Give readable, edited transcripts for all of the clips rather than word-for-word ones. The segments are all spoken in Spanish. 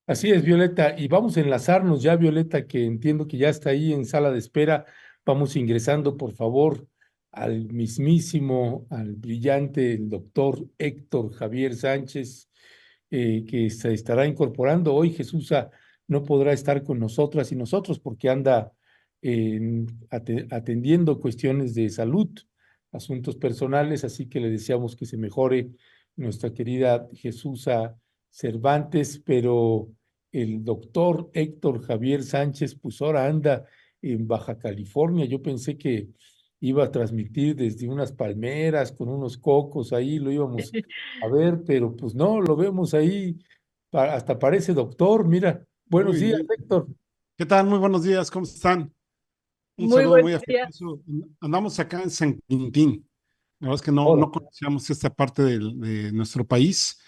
Así es, Violeta, y vamos a enlazarnos ya, Violeta, que entiendo que ya está ahí en sala de espera. Vamos ingresando, por favor, al mismísimo, al brillante, el doctor Héctor Javier Sánchez, que se estará incorporando. Hoy Jesús no podrá estar con nosotras y nosotros porque anda atendiendo cuestiones de salud, asuntos personales, así que le deseamos que se mejore nuestra querida Jesús Cervantes, pero el doctor Héctor Javier Sánchez, pues ahora anda en Baja California. Yo pensé que iba a transmitir desde unas palmeras con unos cocos, ahí lo íbamos a ver, pero pues no, lo vemos ahí, hasta parece doctor. Mira, buenos Muy días, bien. Héctor. ¿Qué tal? Muy buenos días, ¿cómo están? Un Muy saludo buenos muy días. afectuoso. Andamos acá en San Quintín. La verdad es que no, Hola. no conocíamos esta parte de nuestro país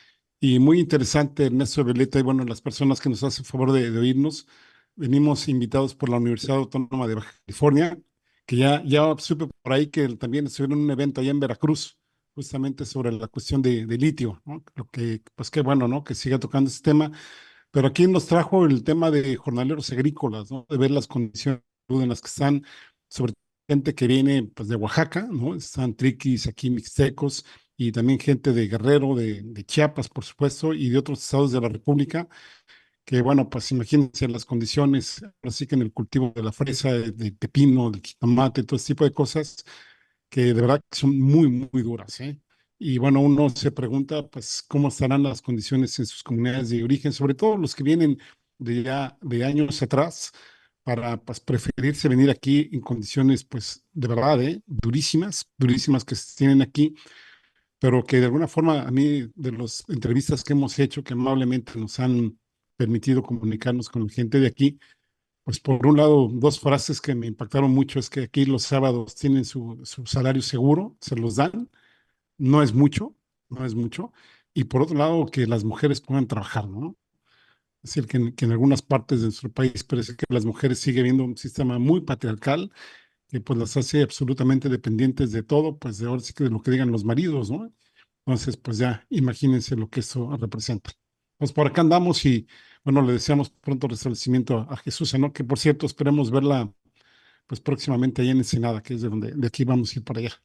y muy interesante, Ernesto Violeta, y bueno, las personas que nos hacen favor de oírnos. Venimos invitados por la Universidad Autónoma de Baja California, que ya supe por ahí que también estuvieron en un evento allá en Veracruz, justamente sobre la cuestión de litio, ¿no? Lo que, pues qué bueno, ¿no? Que siga tocando este tema. Pero aquí nos trajo el tema de jornaleros agrícolas, ¿no? De ver las condiciones en las que están, sobre todo gente que viene pues, de Oaxaca, ¿no? Están triquis, aquí mixtecos, y también gente de Guerrero, de Chiapas, por supuesto, y de otros estados de la República, que bueno, pues imagínense las condiciones, así que en el cultivo de la fresa, de pepino, del jitomate, todo ese tipo de cosas, que de verdad que son muy, muy duras, ¿eh? Y bueno, uno se pregunta, pues, cómo estarán las condiciones en sus comunidades de origen, sobre todo los que vienen de ya de años atrás, para pues, preferirse venir aquí en condiciones, pues, de verdad, ¿eh? Durísimas, durísimas que se tienen aquí, pero que de alguna forma a mí, de las entrevistas que hemos hecho, que amablemente nos han permitido comunicarnos con la gente de aquí, pues por un lado, dos frases que me impactaron mucho es que aquí los sábados tienen su salario seguro, se los dan, no es mucho, no es mucho, y por otro lado, que las mujeres puedan trabajar, ¿no? Es decir, que en algunas partes de nuestro país parece que las mujeres sigue habiendo un sistema muy patriarcal que pues las hace absolutamente dependientes de todo, pues de ahora sí que de lo que digan los maridos, ¿no? Entonces, pues ya imagínense lo que eso representa. Pues por acá andamos y bueno, le deseamos pronto restablecimiento a Jesús, ¿no? Que por cierto, esperemos verla pues próximamente allá en Ensenada, que es de donde de aquí vamos a ir para allá.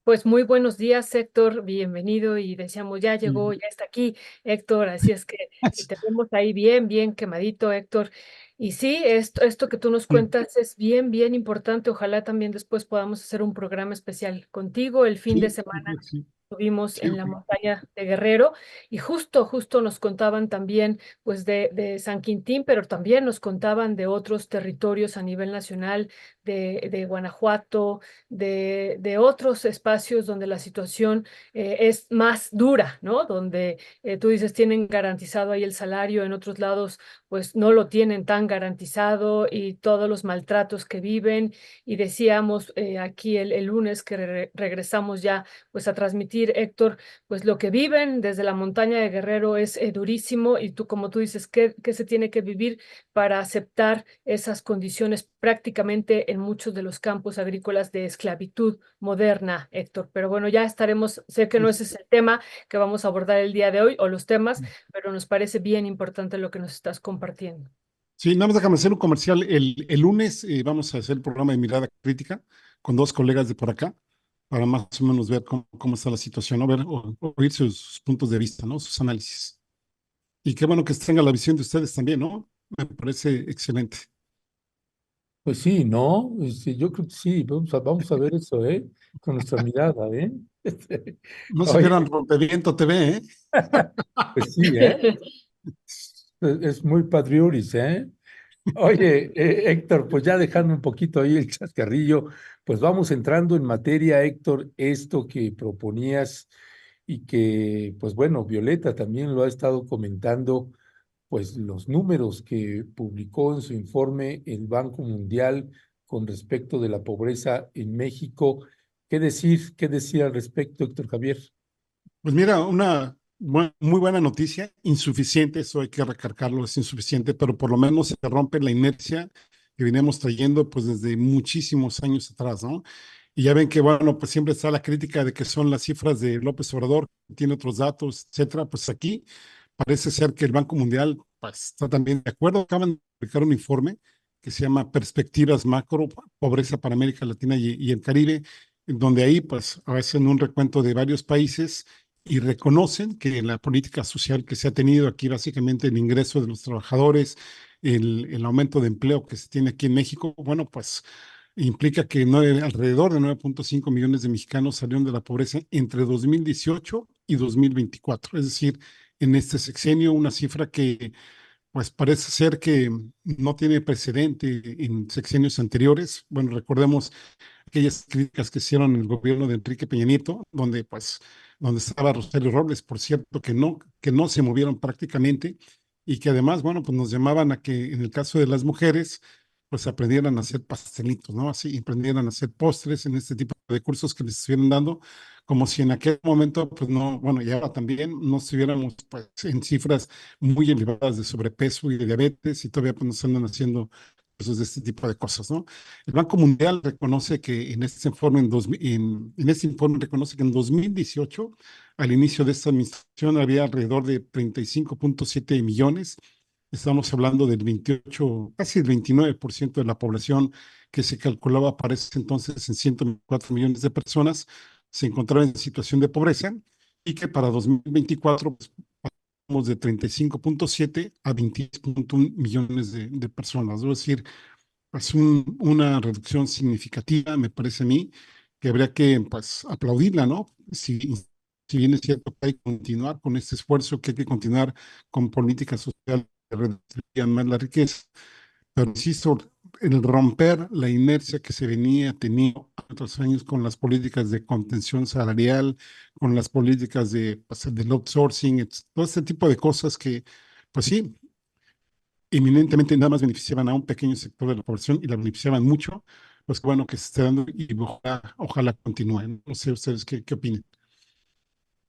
Pues muy buenos días, Héctor. Bienvenido y deseamos, ya llegó, Y- ya está aquí, Héctor. Así es que te vemos ahí bien, bien quemadito, Héctor. Y sí, esto que tú nos cuentas es bien, bien importante. Ojalá también después podamos hacer un programa especial contigo el fin de Sí, semana. sí, Estuvimos sí, en la montaña de Guerrero y justo nos contaban también pues de San Quintín, pero también nos contaban de otros territorios a nivel nacional, de Guanajuato, de otros espacios donde la situación es más dura, ¿no? Donde tú dices tienen garantizado ahí el salario, en otros lados pues no lo tienen tan garantizado y todos los maltratos que viven. Y decíamos aquí el lunes que regresamos ya pues a transmitir, Héctor, pues lo que viven desde la montaña de Guerrero es durísimo y tú, como tú dices, ¿qué se tiene que vivir para aceptar esas condiciones prácticamente en muchos de los campos agrícolas de esclavitud moderna, Héctor? Pero bueno, ya estaremos, sé que no ese sí. es el tema que vamos a abordar el día de hoy o los temas, pero nos parece bien importante lo que nos estás compartiendo. Sí, nada más déjame hacer un comercial. El lunes vamos a hacer el programa de Mirada Crítica con dos colegas de por acá para más o menos ver cómo está la situación, ¿no? Ver, oír sus puntos de vista, ¿no? Sus análisis. Y qué bueno que tenga la visión de ustedes también, ¿no? Me parece excelente. Pues sí, ¿no? Yo creo que sí, vamos a ver eso, ¿eh? Con nuestra mirada, ¿eh? No se Oye, vieran Rompeviento TV, ¿eh? pues sí, ¿eh? Es muy patriotis, ¿eh? Oye, Héctor, pues ya dejando un poquito ahí el chascarrillo, pues vamos entrando en materia, Héctor, esto que proponías y que, pues bueno, Violeta también lo ha estado comentando, pues los números que publicó en su informe el Banco Mundial con respecto de la pobreza en México. Qué decir al respecto, Héctor Javier? Pues mira, una muy buena noticia, insuficiente, eso hay que recargarlo, es insuficiente, pero por lo menos se rompe la inercia que venimos trayendo pues desde muchísimos años atrás, ¿no? Y ya ven que, bueno, pues siempre está la crítica de que son las cifras de López Obrador, que tiene otros datos, etcétera, pues aquí parece ser que el Banco Mundial pues, está también de acuerdo. Acaban de publicar un informe que se llama Perspectivas Macro, Pobreza para América Latina y el Caribe, en donde ahí pues hacen un recuento de varios países y reconocen que la política social que se ha tenido aquí, básicamente el ingreso de los trabajadores, el aumento de empleo que se tiene aquí en México, bueno, pues implica que alrededor de 9.5 millones de mexicanos salieron de la pobreza entre 2018 y 2024. Es decir, en este sexenio, una cifra que pues parece ser que no tiene precedente en sexenios anteriores. Bueno, recordemos aquellas críticas que hicieron el gobierno de Enrique Peña Nieto, donde estaba Rosario Robles, por cierto, que no se movieron prácticamente y que además, bueno, pues nos llamaban a que en el caso de las mujeres, pues aprendieran a hacer pastelitos, ¿no? Así, aprendieran a hacer postres en este tipo de cursos que les estuvieran dando, como si en aquel momento, pues no, bueno, y ahora también no estuviéramos pues en cifras muy elevadas de sobrepeso y de diabetes y todavía pues nos andan haciendo cosas de este tipo de cosas, ¿no? El Banco Mundial reconoce que en este informe, en este informe reconoce que en 2018, al inicio de esta administración, había alrededor de 35.7 millones. Estamos hablando del 28, casi el 29% de la población que se calculaba para ese entonces en 104 millones de personas se encontraba en situación de pobreza y que para 2024 pues, pasamos de 35.7 a 26.1 millones de personas. Es decir, es una reducción significativa, me parece a mí, que habría que pues, aplaudirla, ¿no? Si bien es cierto que hay que continuar con este esfuerzo, que hay que continuar con políticas sociales que redistribuyan más la riqueza, pero insisto, el romper la inercia que se venía teniendo otros años con las políticas de contención salarial, con las políticas pues, del outsourcing, todo este tipo de cosas que, pues sí, eminentemente nada más beneficiaban a un pequeño sector de la población y la beneficiaban mucho, pues qué bueno que se esté dando y ojalá continúen. No sé ustedes qué opinan.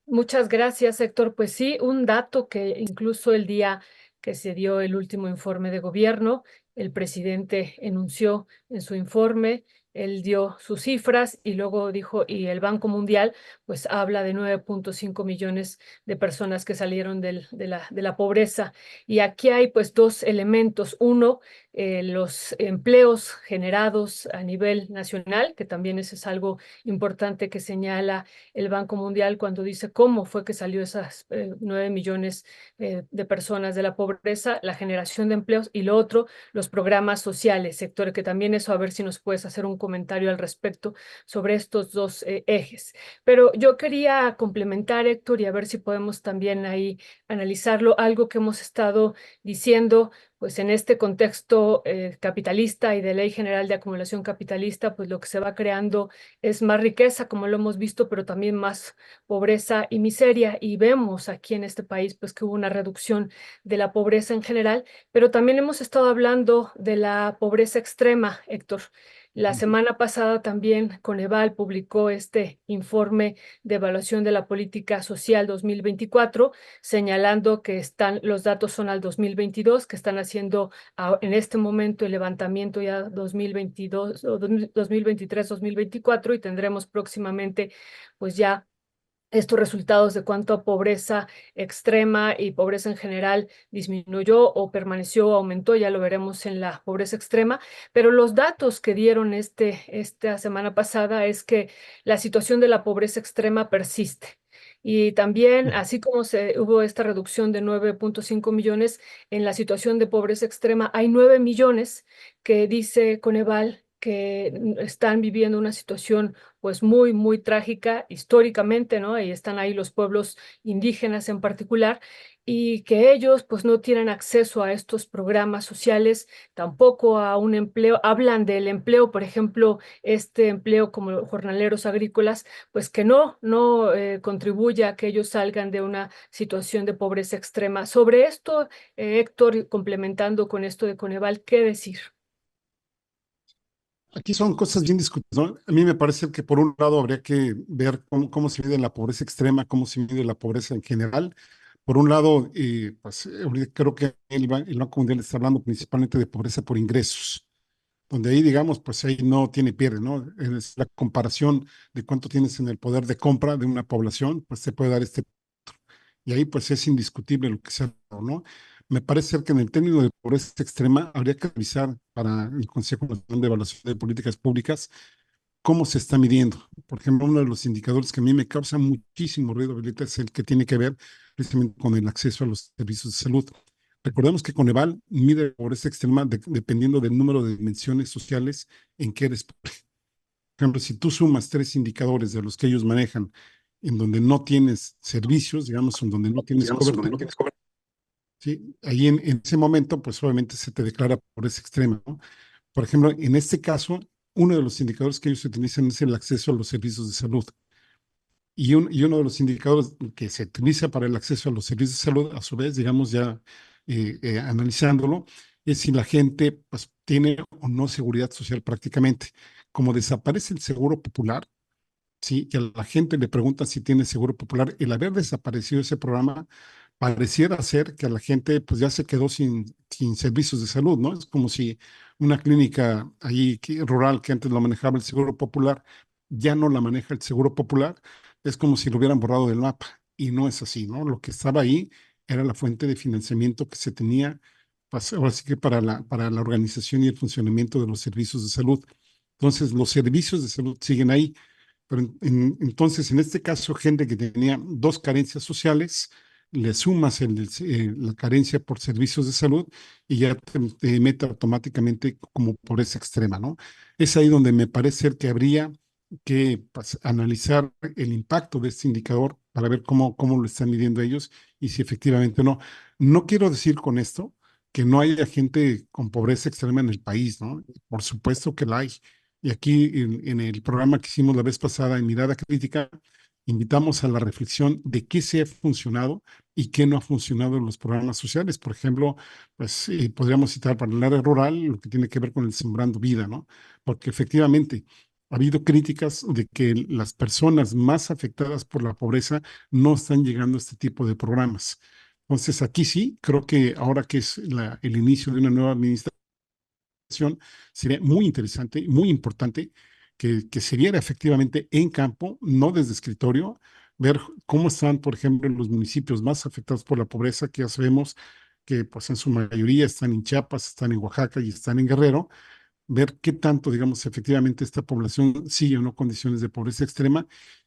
Muchas gracias, Héctor. Pues sí, un dato que incluso el día que se dio el último informe de gobierno, el presidente enunció en su informe, él dio sus cifras y luego dijo, y el Banco Mundial, pues habla de 9.5 millones de personas que salieron de la pobreza. Y aquí hay pues dos elementos. Uno, los empleos generados a nivel nacional, que también eso es algo importante que señala el Banco Mundial cuando dice cómo fue que salió esas 9 millones de personas de la pobreza, la generación de empleos y lo otro, los programas sociales, sector, que también eso, a ver si nos puedes hacer un comentario al respecto sobre estos dos ejes. Pero yo quería complementar, Héctor, y a ver si podemos también ahí analizarlo, algo que hemos estado diciendo pues en este contexto capitalista y de ley general de acumulación capitalista, pues lo que se va creando es más riqueza, como lo hemos visto, pero también más pobreza y miseria. Y vemos aquí en este país, pues que hubo una reducción de la pobreza en general, pero también hemos estado hablando de la pobreza extrema, Héctor. La semana pasada también Coneval publicó este informe de evaluación de la política social 2024, señalando que los datos son al 2022, que están haciendo en este momento el levantamiento ya 2022, 2023, 2024 y tendremos próximamente pues ya estos resultados de cuánto pobreza extrema y pobreza en general disminuyó o permaneció o aumentó, ya lo veremos en la pobreza extrema, pero los datos que dieron esta semana pasada es que la situación de la pobreza extrema persiste. Y también, así como hubo esta reducción de 9.5 millones, en la situación de pobreza extrema hay 9 millones que dice Coneval que están viviendo una situación pues muy, muy trágica históricamente, ¿no? Y están ahí los pueblos indígenas en particular, y que ellos pues no tienen acceso a estos programas sociales, tampoco a un empleo. Hablan del empleo, por ejemplo, este empleo como jornaleros agrícolas, pues que no contribuye a que ellos salgan de una situación de pobreza extrema. Sobre esto, Héctor, complementando con esto de Coneval, ¿qué decir? Aquí son cosas bien discutidas, ¿no? A mí me parece que por un lado habría que ver cómo se mide la pobreza extrema, cómo se mide la pobreza en general. Por un lado, pues ahorita creo que el Banco Mundial está hablando principalmente de pobreza por ingresos, donde ahí, digamos, pues ahí no tiene pierde, ¿no? Es la comparación de cuánto tienes en el poder de compra de una población, pues se puede dar este. y ahí pues es indiscutible lo que se ha dado, ¿no? Me parece ser que en el término de pobreza extrema habría que revisar para el Consejo Nacional de Evaluación de Políticas Públicas cómo se está midiendo. Por ejemplo, uno de los indicadores que a mí me causa muchísimo ruido, Violeta, es el que tiene que ver precisamente con el acceso a los servicios de salud. Recordemos que Coneval mide pobreza extrema dependiendo del número de dimensiones sociales en que eres pobre. Por ejemplo, si tú sumas tres indicadores de los que ellos manejan, en donde no tienes servicios, digamos, en donde no tienes cobertura, ¿sí? Ahí en ese momento, pues obviamente se te declara pobreza extrema, ¿no? Por ejemplo, en este caso, uno de los indicadores que ellos utilizan es el acceso a los servicios de salud. Y uno de los indicadores que se utiliza para el acceso a los servicios de salud, a su vez, digamos ya analizándolo, es si la gente pues, tiene o no seguridad social prácticamente. Como desaparece el seguro popular, sí, que a la gente le preguntan si tiene seguro popular, el haber desaparecido ese programa pareciera ser que a la gente pues ya se quedó sin servicios de salud, ¿no? Es como si una clínica ahí rural que antes lo manejaba el seguro popular, ya no la maneja el seguro popular, es como si lo hubieran borrado del mapa y no es así, ¿no? Lo que estaba ahí era la fuente de financiamiento que se tenía, pues, ahora sí que para la organización y el funcionamiento de los servicios de salud. Entonces, los servicios de salud siguen ahí, pero entonces, en este caso, gente que tenía dos carencias sociales, le sumas la carencia por servicios de salud y ya te mete automáticamente como por esa extrema, ¿no? Es ahí donde me parece ser que habría que pues, analizar el impacto de este indicador para ver cómo lo están midiendo ellos y si efectivamente no. No quiero decir con esto que no haya gente con pobreza extrema en el país, ¿no? Por supuesto que la hay. Y aquí en el programa que hicimos la vez pasada en Mirada Crítica, invitamos a la reflexión de qué se ha funcionado y qué no ha funcionado en los programas sociales. Por ejemplo, pues podríamos citar para el área rural lo que tiene que ver con el Sembrando Vida, ¿no? Porque efectivamente ha habido críticas de que las personas más afectadas por la pobreza no están llegando a este tipo de programas. Entonces, aquí sí, creo que ahora que es el inicio de una nueva administración, sería muy interesante, muy importante que se viera efectivamente en campo, no desde escritorio, ver cómo están, por ejemplo, en los municipios más afectados por la pobreza, que ya sabemos que pues en su mayoría están en Chiapas, están en Oaxaca y están en Guerrero, ver qué tanto, digamos, efectivamente esta población sigue o no condiciones de pobreza extrema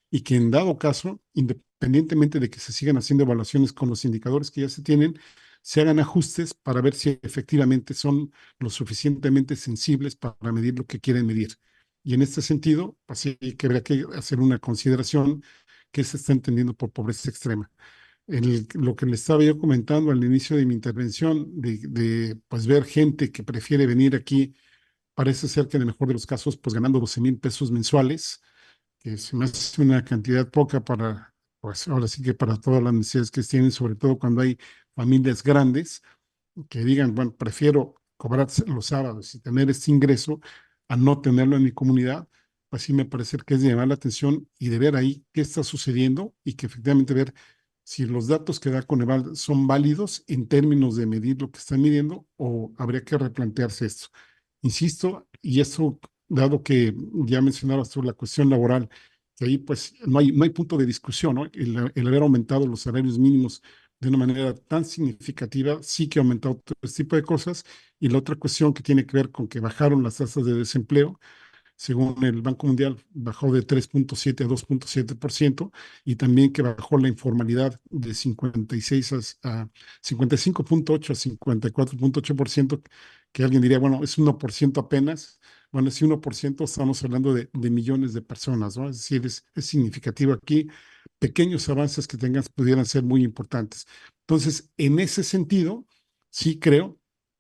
y que en dado caso, independientemente de que se sigan haciendo evaluaciones con los indicadores que ya se tienen, se hagan ajustes para ver si efectivamente son lo suficientemente sensibles para medir lo que quieren medir. Y en este sentido, pues sí que habría que hacer una consideración que se está entendiendo por pobreza extrema. Lo que le estaba yo comentando al inicio de mi intervención, pues ver gente que prefiere venir aquí, parece ser que en el mejor de los casos, pues ganando 12,000 pesos mensuales, que se me hace una cantidad poca para, pues ahora sí que para todas las necesidades que tienen, sobre todo cuando hay familias grandes, que digan, bueno, prefiero cobrar los sábados y tener este ingreso a no tenerlo en mi comunidad, pues sí me parece que es de llamar la atención y de ver ahí qué está sucediendo y que efectivamente ver si los datos que da Coneval son válidos en términos de medir lo que están midiendo o habría que replantearse esto. Insisto, y esto, dado que ya mencionabas tú la cuestión laboral, que ahí pues no hay punto de discusión, ¿no? El haber aumentado los salarios mínimos de una manera tan significativa, sí que ha aumentado todo este tipo de cosas. Y la otra cuestión que tiene que ver con que bajaron las tasas de desempleo, según el Banco Mundial, bajó de 3,7 a 2,7% y también que bajó la informalidad de 56 a 55,8 a 54,8%, que alguien diría, bueno, es 1% apenas. Bueno, ese 1% estamos hablando de millones de personas, ¿no? Es decir, es significativo aquí. Pequeños avances que tengas pudieran ser muy importantes. Entonces, en ese sentido, sí creo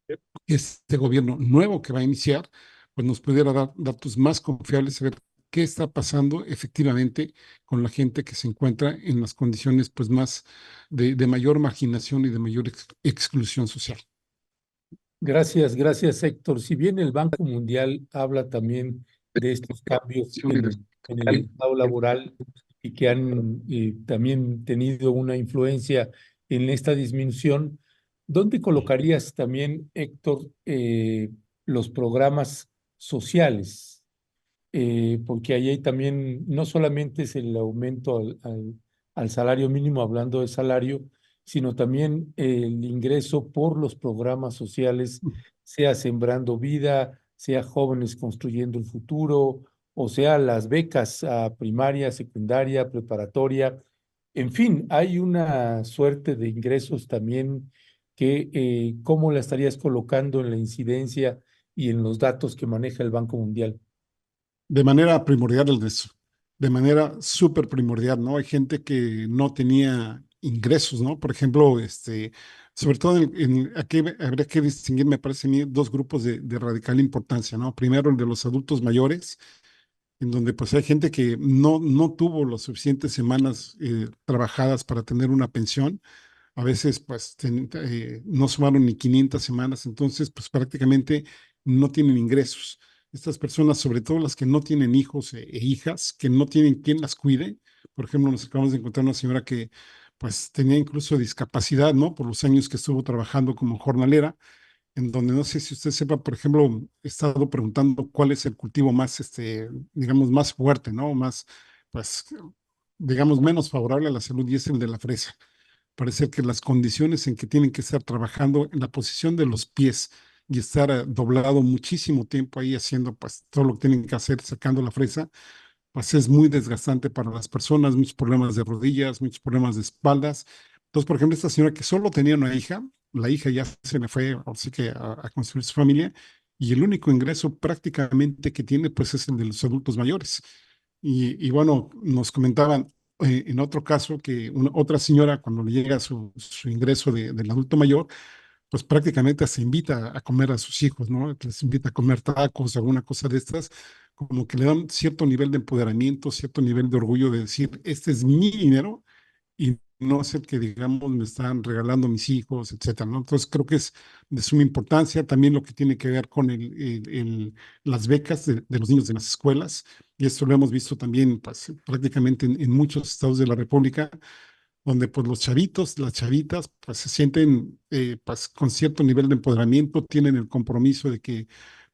que este gobierno nuevo que va a iniciar pues nos pudiera dar datos más confiables, saber qué está pasando efectivamente con la gente que se encuentra en las condiciones pues más de mayor marginación y de mayor exclusión social. Gracias, gracias, Héctor. Si bien el Banco Mundial habla también de estos cambios en el mercado laboral y que han también tenido una influencia en esta disminución, ¿dónde colocarías también, Héctor, los programas sociales? Porque ahí hay también, no solamente es el aumento al salario mínimo, hablando de salario, sino también el ingreso por los programas sociales, sea Sembrando Vida, sea Jóvenes Construyendo el Futuro, o sea las becas a primaria, secundaria, preparatoria. En fin, hay una suerte de ingresos también que, ¿cómo la estarías colocando en la incidencia y en los datos que maneja el Banco Mundial? De manera primordial el eso, de manera súper primordial, ¿no? Hay gente que no tenía ingresos, ¿no? Por ejemplo, sobre todo aquí habría que distinguir, me parece a mí, dos grupos de radical importancia, ¿no? Primero, el de los adultos mayores, en donde pues hay gente que no tuvo las suficientes semanas trabajadas para tener una pensión. A veces pues no sumaron ni 500 semanas, entonces pues prácticamente no tienen ingresos. Estas personas, sobre todo las que no tienen hijos e hijas, que no tienen quien las cuide. Por ejemplo, nos acabamos de encontrar una señora que pues tenía incluso discapacidad, ¿no? Por los años que estuvo trabajando como jornalera, en donde no sé si usted sepa, por ejemplo, he estado preguntando cuál es el cultivo más, digamos, más fuerte, ¿no? Más, pues, digamos, menos favorable a la salud, y es el de la fresa. Parece que las condiciones en que tienen que estar trabajando en la posición de los pies y estar doblado muchísimo tiempo ahí haciendo pues todo lo que tienen que hacer sacando la fresa, pues es muy desgastante para las personas, muchos problemas de rodillas, muchos problemas de espaldas. Entonces, por ejemplo, esta señora que solo tenía una hija, la hija ya se le fue, así que a construir su familia, y el único ingreso prácticamente que tiene, pues es el de los adultos mayores. Y bueno, nos comentaban en otro caso que otra señora, cuando le llega su ingreso del adulto mayor, pues prácticamente se invita a comer a sus hijos, ¿no? Les invita a comer tacos, alguna cosa de estas, como que le dan cierto nivel de empoderamiento, cierto nivel de orgullo de decir, este es mi dinero y no es el que, digamos, me están regalando mis hijos, etcétera, ¿no? Entonces creo que es de suma importancia también lo que tiene que ver con las becas de los niños de las escuelas, y esto lo hemos visto también pues, prácticamente en muchos estados de la República, donde pues los chavitos, las chavitas, pues se sienten pues con cierto nivel de empoderamiento, tienen el compromiso de que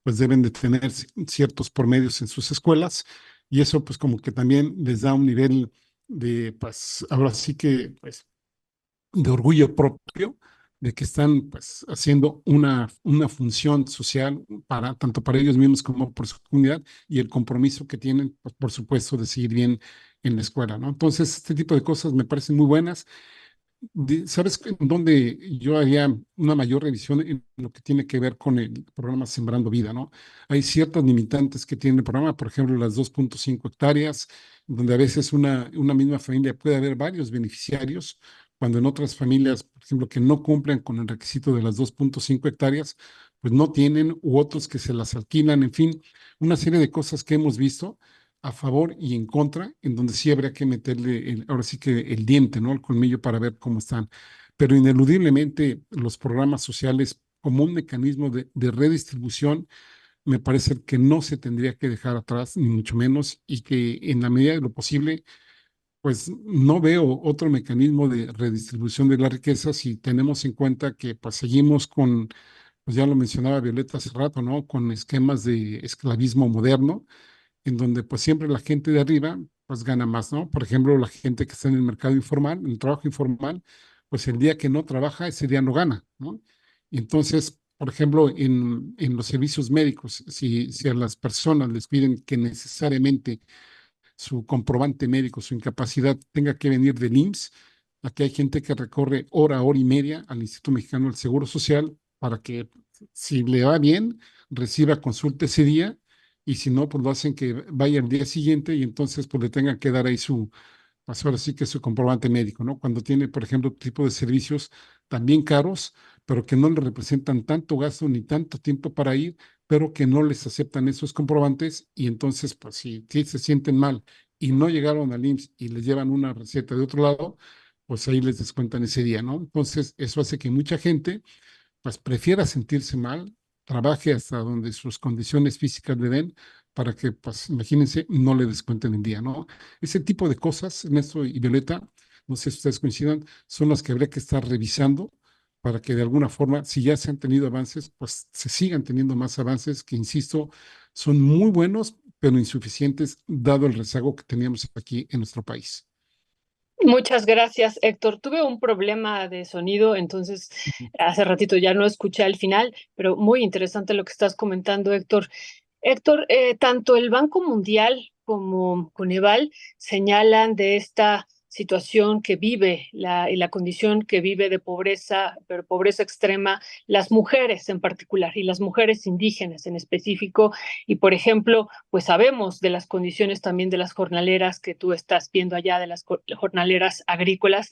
pues deben de tener ciertos promedios en sus escuelas, y eso pues como que también les da un nivel de pues ahora sí que pues de orgullo propio de que están pues haciendo una función social para tanto para ellos mismos como por su comunidad, y el compromiso que tienen pues, por supuesto de seguir bien en la escuela, ¿no? Entonces, este tipo de cosas me parecen muy buenas. ¿Sabes en dónde yo haría una mayor revisión en lo que tiene que ver con el programa Sembrando Vida, ¿no? Hay ciertas limitantes que tiene el programa, por ejemplo, las 2.5 hectáreas, donde a veces una misma familia puede haber varios beneficiarios, cuando en otras familias, por ejemplo, que no cumplen con el requisito de las 2.5 hectáreas, pues no tienen, u otros que se las alquilan, en fin, una serie de cosas que hemos visto a favor y en contra, en donde sí habría que meterle ahora sí que el diente, ¿no? El colmillo para ver cómo están. Pero ineludiblemente los programas sociales como un mecanismo de redistribución, me parece que no se tendría que dejar atrás, ni mucho menos, y que en la medida de lo posible, pues no veo otro mecanismo de redistribución de la riqueza si tenemos en cuenta que pues seguimos con, pues ya lo mencionaba Violeta hace rato, ¿no? Con esquemas de esclavismo moderno, en donde pues siempre la gente de arriba pues gana más, ¿no? Por ejemplo, la gente que está en el mercado informal, en el trabajo informal, pues el día que no trabaja, ese día no gana, ¿no? Y entonces, por ejemplo, en los servicios médicos, si a las personas les piden que necesariamente su comprobante médico, su incapacidad tenga que venir del IMSS, aquí hay gente que recorre hora y media al Instituto Mexicano del Seguro Social para que si le va bien, reciba consulta ese día, y si no, pues lo hacen que vaya el día siguiente y entonces pues le tengan que dar ahí pues ahora sí que su comprobante médico, ¿no? Cuando tiene, por ejemplo, tipo de servicios también caros, pero que no le representan tanto gasto ni tanto tiempo para ir, pero que no les aceptan esos comprobantes, y entonces, pues si se sienten mal y no llegaron al IMSS y les llevan una receta de otro lado, pues ahí les descuentan ese día, ¿no? Entonces, eso hace que mucha gente pues prefiera sentirse mal, trabaje hasta donde sus condiciones físicas le den, para que, pues, imagínense, no le descuenten el día, ¿no? Ese tipo de cosas, Ernesto y Violeta, no sé si ustedes coincidan, son las que habría que estar revisando para que de alguna forma, si ya se han tenido avances, pues se sigan teniendo más avances que, insisto, son muy buenos, pero insuficientes dado el rezago que teníamos aquí en nuestro país. Muchas gracias, Héctor. Tuve un problema de sonido, entonces hace ratito ya no escuché al final, pero muy interesante lo que estás comentando, Héctor. Héctor, tanto el Banco Mundial como Coneval señalan de esta situación que vive y la condición que vive de pobreza, pero pobreza extrema, las mujeres en particular y las mujeres indígenas en específico. Y por ejemplo, pues sabemos de las condiciones también de las jornaleras que tú estás viendo allá, de las jornaleras agrícolas.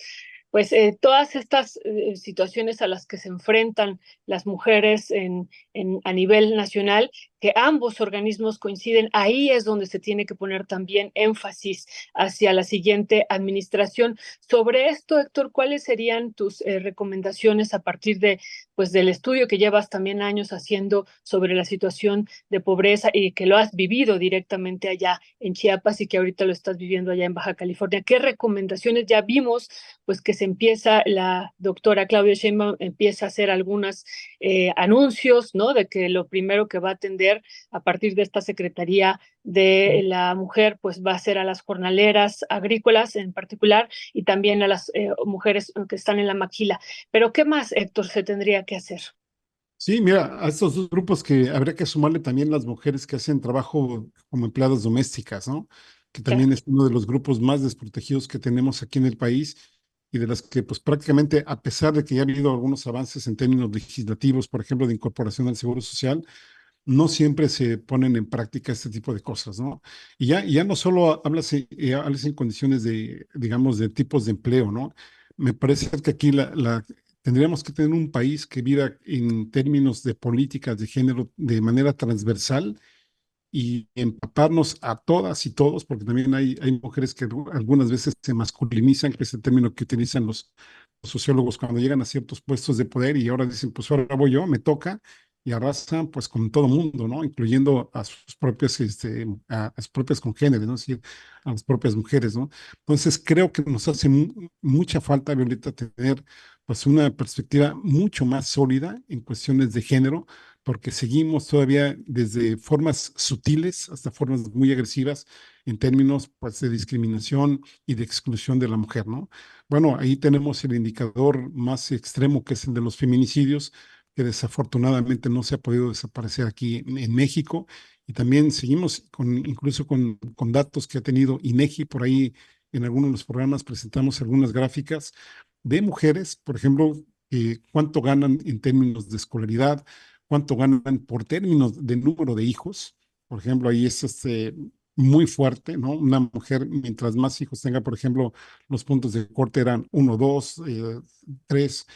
Pues todas estas situaciones a las que se enfrentan las mujeres a nivel nacional, que ambos organismos coinciden, ahí es donde se tiene que poner también énfasis hacia la siguiente administración. Sobre esto, Héctor, ¿cuáles serían tus recomendaciones a partir de, pues, del estudio que llevas también años haciendo sobre la situación de pobreza y que lo has vivido directamente allá en Chiapas y que ahorita lo estás viviendo allá en Baja California? ¿Qué recomendaciones? Ya vimos pues que se empieza, la doctora Claudia Sheinbaum empieza a hacer algunos anuncios, ¿no? De que lo primero que va a atender a partir de esta Secretaría de la Mujer, pues va a ser a las jornaleras agrícolas en particular y también a las mujeres que están en la maquila. Pero ¿qué más, Héctor, se tendría que hacer? Sí, mira, a estos dos grupos que habría que sumarle también las mujeres que hacen trabajo como empleadas domésticas, ¿no? Que Ya. también es uno de los grupos más desprotegidos que tenemos aquí en el país y de las que pues prácticamente, a pesar de que ya ha habido algunos avances en términos legislativos, por ejemplo, de incorporación al Seguro Social, no siempre se ponen en práctica este tipo de cosas, ¿no? Y ya no solo hablas en condiciones de, digamos, de tipos de empleo, ¿no? Me parece que aquí tendríamos que tener un país que viva en términos de políticas de género de manera transversal y empaparnos a todas y todos, porque también hay mujeres que algunas veces se masculinizan, que es el término que utilizan los sociólogos cuando llegan a ciertos puestos de poder y ahora dicen, pues ahora voy yo, me toca, y arrasan pues con todo mundo, ¿no? Incluyendo a sus propias, a sus propias congéneres, ¿no? Es decir, a las propias mujeres, ¿no? Entonces creo que nos hace mucha falta, Violeta, tener pues una perspectiva mucho más sólida en cuestiones de género porque seguimos todavía desde formas sutiles hasta formas muy agresivas en términos pues, de discriminación y de exclusión de la mujer, ¿no? Bueno, ahí tenemos el indicador más extremo que es el de los feminicidios, que desafortunadamente no se ha podido desaparecer aquí en México. Y también seguimos incluso con datos que ha tenido INEGI por ahí en algunos de los programas presentamos algunas gráficas de mujeres, por ejemplo, cuánto ganan en términos de escolaridad, cuánto ganan por términos de número de hijos. Por ejemplo, ahí es muy fuerte, ¿no? Una mujer, mientras más hijos tenga, por ejemplo, los puntos de corte eran uno, dos, tres,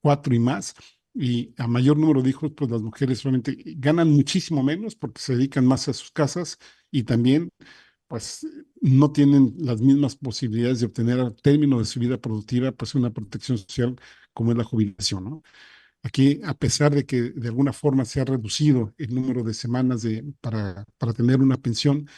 cuatro y más. Y a mayor número de hijos, pues las mujeres realmente ganan muchísimo menos porque se dedican más a sus casas y también, pues, no tienen las mismas posibilidades de obtener al término de su vida productiva, pues, una protección social como es la jubilación, ¿no? Aquí, a pesar de que de alguna forma se ha reducido el número de semanas para tener una pensión,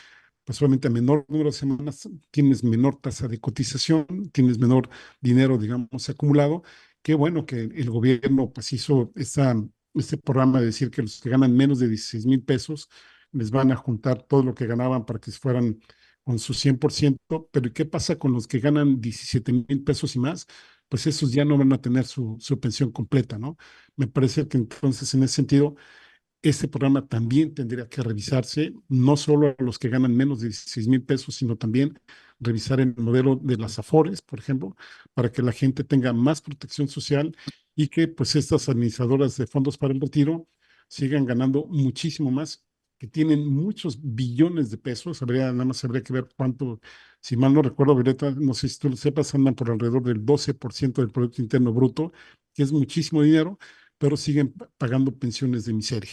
pues solamente a menor número de semanas tienes menor tasa de cotización, tienes menor dinero, digamos, acumulado. Qué bueno que el gobierno pues hizo este programa de decir que los que ganan menos de 16,000 pesos les van a juntar todo lo que ganaban para que fueran con su 100%, pero ¿y qué pasa con los que ganan 17,000 pesos y más? Pues esos ya no van a tener su pensión completa, ¿no? Me parece que entonces en ese sentido este programa también tendría que revisarse, no solo a los que ganan menos de 16,000 pesos, sino también revisar el modelo de las AFORES, por ejemplo, para que la gente tenga más protección social y que pues estas administradoras de fondos para el retiro sigan ganando muchísimo más, que tienen muchos billones de pesos. Nada más habría que ver cuánto, si mal no recuerdo, Violeta, no sé si tú lo sepas, andan por alrededor del 12% del Producto Interno Bruto, que es muchísimo dinero, pero siguen pagando pensiones de miseria.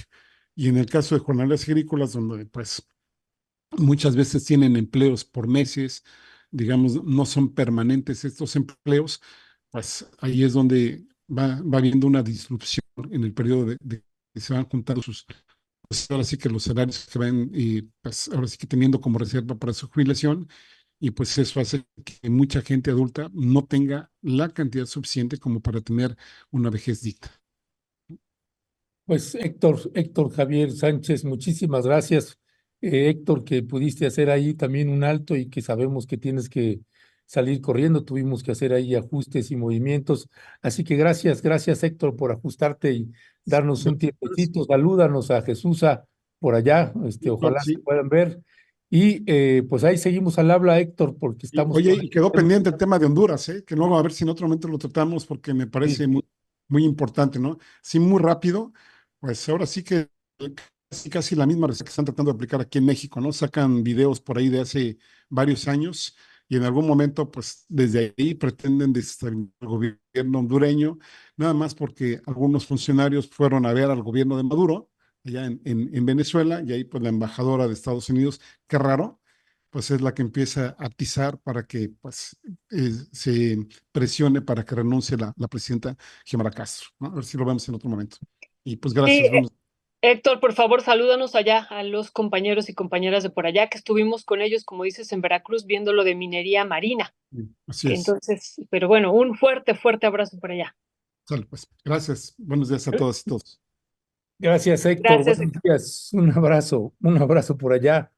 Y en el caso de jornaleras agrícolas, donde pues muchas veces tienen empleos por meses, digamos, no son permanentes estos empleos, pues ahí es donde va habiendo una disrupción en el periodo de que se van juntando pues ahora sí que los salarios que van, pues ahora sí que teniendo como reserva para su jubilación, y pues eso hace que mucha gente adulta no tenga la cantidad suficiente como para tener una vejez digna. Pues Héctor Javier Sánchez, muchísimas gracias. Héctor, que pudiste hacer ahí también un alto y que sabemos que tienes que salir corriendo, tuvimos que hacer ahí ajustes y movimientos. Así que gracias Héctor por ajustarte y darnos un tiempecito. Salúdanos a Jesús por allá, Claro que ojalá se sí. puedan ver. Y pues ahí seguimos al habla, Héctor, porque estamos Oye, con y quedó pendiente el tema de Honduras, ¿eh? Que luego a ver si en otro momento lo tratamos porque me parece sí, muy, muy importante, ¿no? Sí, muy rápido, pues ahora sí que casi la misma receta que están tratando de aplicar aquí en México, ¿no? Sacan videos por ahí de hace varios años y en algún momento, pues desde ahí pretenden desestabilizar el gobierno hondureño, nada más porque algunos funcionarios fueron a ver al gobierno de Maduro allá en Venezuela y ahí pues la embajadora de Estados Unidos, qué raro, pues es la que empieza a atizar para que pues se presione para que renuncie la presidenta Xiomara Castro, ¿no? A ver si lo vemos en otro momento. Y pues Sí, gracias, buenos Héctor, por favor, salúdanos allá a los compañeros y compañeras de por allá, que estuvimos con ellos, como dices, en Veracruz, viendo lo de minería marina. así Que es. entonces, pero bueno, un fuerte, fuerte abrazo por allá. Sale, pues. Gracias. Buenos días a todas y todos. gracias Héctor, Gracias, buenos días, un abrazo por allá.